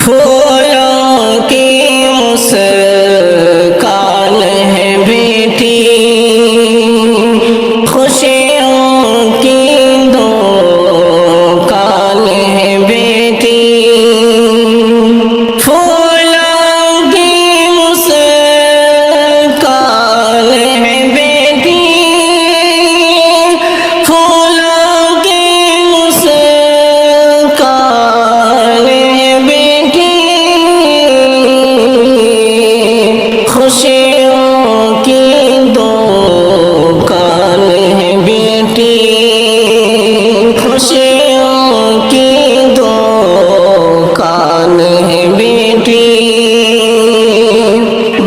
پھولوں کی مسکان ہے بیٹی، خوشیوں کی دکان ہے بیٹی، پھولوں کی مسکان ہے بیٹی، پھولوں کی مسکان ہے بیٹی، خوشیوں کی دکان ہے بیٹی، خوشیوں کی دکان ہے بیٹی،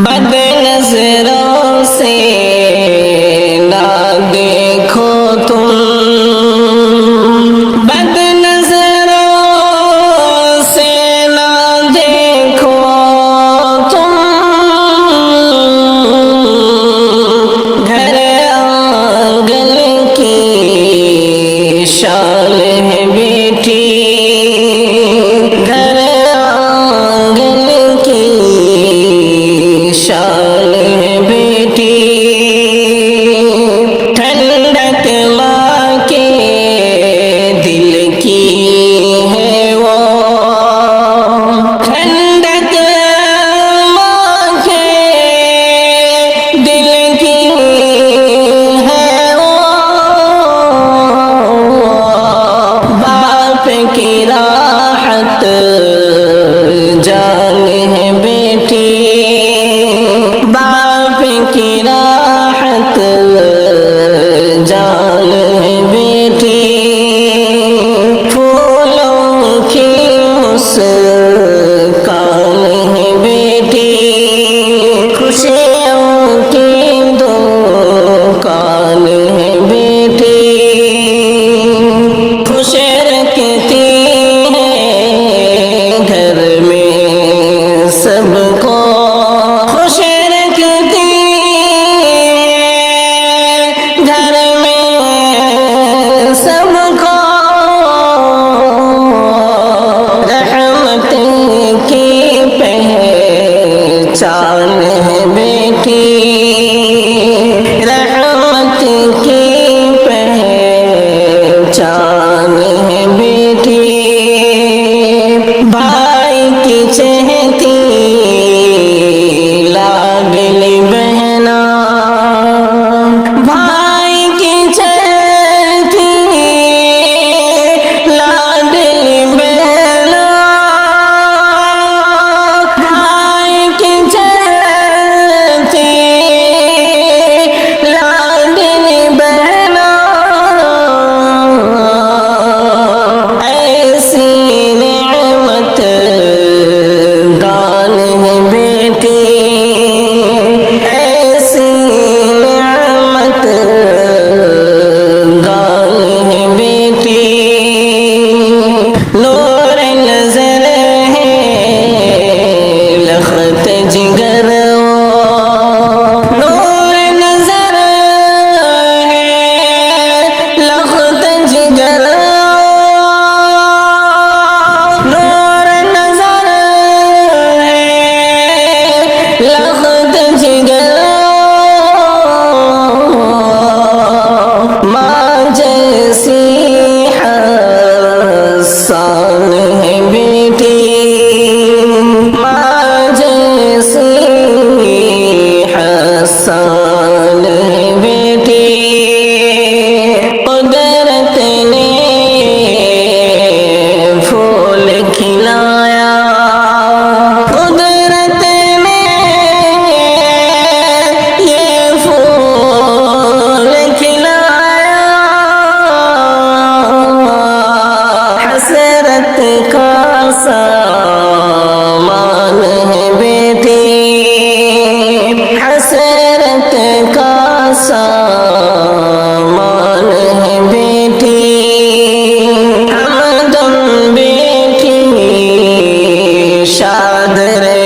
بد نظروں سے نہ دیکھو تم، بد نظروں سے نہ دیکھو تم، گھر آنگن کی شان ہے بیٹی، گھر آنگن کی شان ہے بیٹی، ٹھنڈک ماں کے دل کی ہے وہ، ٹھنڈک ماں کے دل کی ہے وہ، باپ کی راحت جان ہے بیٹی، باپ کی راحت جان ہے بیٹی، پھولوں کی مسکان ہے بیٹی، خوشیوں کی دکان ہے بیٹی، خوش رکھتی ہے گھر میں سب کو، خوش رکھتی ہے گھر میں سب کو، رحمت کی پہچان ہے بیٹی، رحمت کی پہچان ہے بیٹی، بھائی کی چہتی لاڈلی بہنا، بھائی کی چہتی لاڈلی بہنا، بھائی کی چہتی لاڈلی بہنا، ایسی نعمت دان ہے بیٹی، ایسی نعمت دان ہے بیٹی، نور نظر ہے لخت جگر وہ، نور نظر ہے لخت جگر، نور نظر ہے لخت جگر، ماں جیسی حسان ہے بیٹی، ماں جیسی حسان ہے بیٹی، قدرت نے پھول کھلایا، قدرت نے یہ پھول کھلایا، حسرت کا سامان ہے بیٹی، حسرت کا سامان ہے بیٹی، ہمدم بیٹی شاد رہے